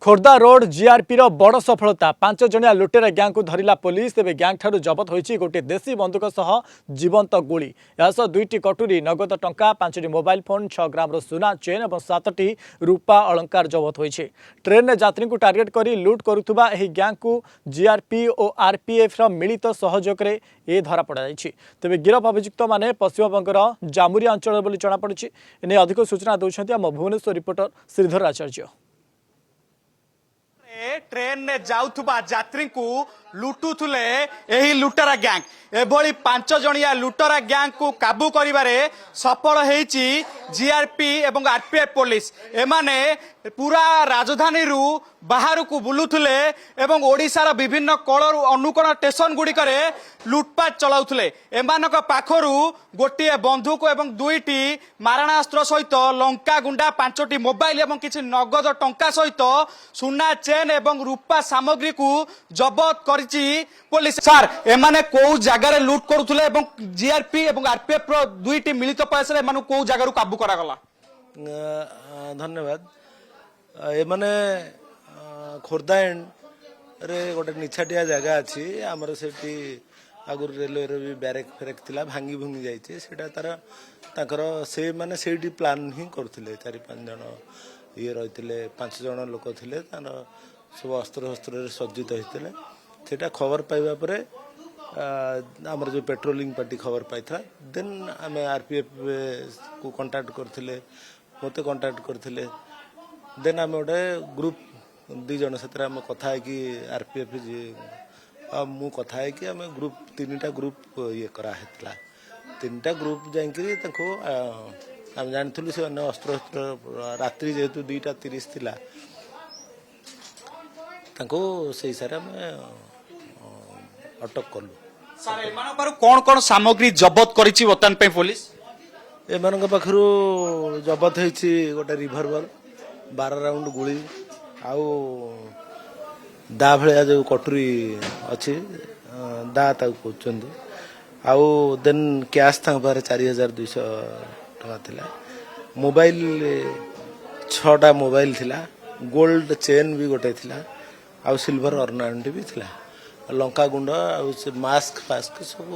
Khordha road GRP रो बड़ सफलता 5 जणिया लुटेरा गैंग को धरिला पुलिस। तेज गैंग ठारू जबत होईची गोटे देसी बंदूक सह जीवंत गुली यासह 2टी कटुरी नगद टंका 5टी मोबाइल फोन 6 ग्राम रो सुना चेन और 7टी रूपा अलंकार जबत होईची। ट्रेन में यात्री को टार्गेट करी लुट करुथुबा एही गैंग को जीआरपी और आरपीएफ रो मिलित सहयोग रे ए धरा पड़ा जाईची। तेबे गिरफ अभियुक्त माने पश्चिमबंगर जामुरिया अंचल बोली जणा पड़िची। एने अधिक सूचना दउछंती हम भुवनेश्वर रिपोर्टर श्रीधर आचार्य। ट्रेन ने जाउथुबा यात्री को लुटुथुले एही लुटरा गैंग एभली 5 जणिया लुटरा गैंग को काबू करिबारे सफल हेची जीआरपी एवं आरपीएफ पुलिस। एमाने पूरा राजधानी रु बाहर को बुलुथुले एवं ओडिशार विभिन्न कलर अनुकोण स्टेशन गुड़िकरे लुटपाट चलाउथुले। एमानक पाखरु गोटे बंदूक एवं 2टी मारणास्त्र सहित लंका गुंडा 5टी मोबाइल एवं किछि नगद टंका सहित सुना चेन एवं रूपा सामग्री को जबत करिछि पुलिस। सर एमाने को जगार लुट करुथुले एवं जीआरपी एवं आरपीएफ रो 2टी मिलित प्रयास रे एमानु को जगार काबू करागला? धन्यवाद। एमाने खोर्धा एंड रे गोटे निछाटिया जगह अच्छी आमर से आगुरी रेलवे भी ब्यारेक फेरेक थिला भांगी भूंगी जाइए सेटा तार से माने से प्लान ही करथिले 4-5 जन ये रही 5 जन लोक थिले तार सब अस्त्र शस्त्र सज्जित होते सेटा खबर पाइबा परे आमर जो पेट्रोलिंग पार्टी खबर पाई था देन आम आरपीएफ को कांटेक्ट करथिले मते कांटेक्ट करथिले देन आम गोटे ग्रुप 2 जन से कथा है कि आरपीएफ मु कथा है कि आम ग्रुप 3टा ग्रुप ये करा हेतला 3टा ग्रुप जाइकरी आम जानी से अस्त्र शस्त्र रात्रि जेहेतु 2:30 थिला ताको से सारे आम अटक कलु। सर एमान पर कोन कोन सामग्री जब्त करिछि वर्तमान पे पुलिस? एमान पाखरु जब्त होइछि गोटे रिवॉल्वर 12 राउंड गुली आउ दा भलिया जो कटुरी अच्छी दा कहते आउ देन कैश पारे 4200 टका थिला मोबाइल 6टा मोबाइल थिला गोल्ड चेन भी गोटे थिला आउ सिल्वर ऑर्नामेंट भी थिला लंका गुंड आउ से मास्क फास्क सब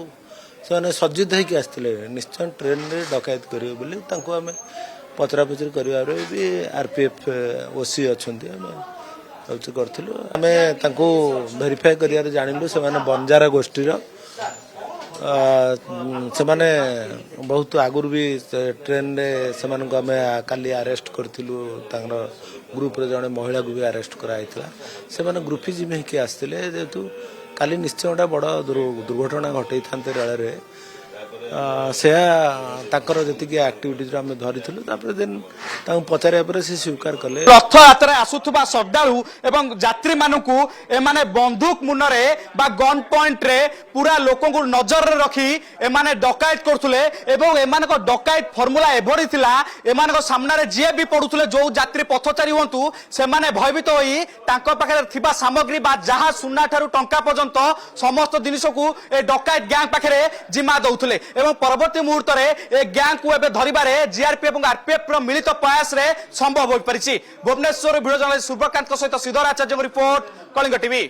से सज्जित होकर आसते निश्चय ट्रेन रे डकायत करेंगे बोली आम पचरा पचरी कर भी आरपीएफ ओसी अच्छा करूँ आम भेरीफाए कर जानलु से बंजारा गोष्ठी से माने बहुत आगुरी भी ट्रेन रे से आम काली अरेस्ट करूँ ग्रुप रे जड़े महिला को भी अरेस्ट कराई से ग्रुपिज्म होकर आसते जेहेतु काली निश्चय गोटे बड़ दुर्घटना घटई था रेल से जी आक्टिविटीज आम धरी देन पचारे से स्वीकार कले रथ यात्रा आसुथुबा श्रद्धालु एवं यात्री मानकु एमाने बंदूक मुनरे बा गन पॉइंट रे पूरा लोक को नजर रे रखी एमाने डकायत करथुले एवं एमानक डकायत फॉर्मूला एभरी थिला एमानक सामना रे जे भी पडुथुले जो यात्री पथचारी होंतु से माने भयभीत होई तांको पाखरे थिबा सामग्री बा जहा सुना ठारू टंका पर्यंत समस्त जिनिस को ए डकायत गैंग पाखरे जिम्मा दउथुले एवं परवर्ती मुहूर्त में ए गैंग को एबे धरिबारे जीआरपी और आरपीएफ रो मिलित प्रयास रे संभव हो परिछि। भुवनेश्वर भिडियो जर्नलिस्ट सूर्यकांत सहित श्रीधर आचार्य रिपोर्ट कलिंग टीवी।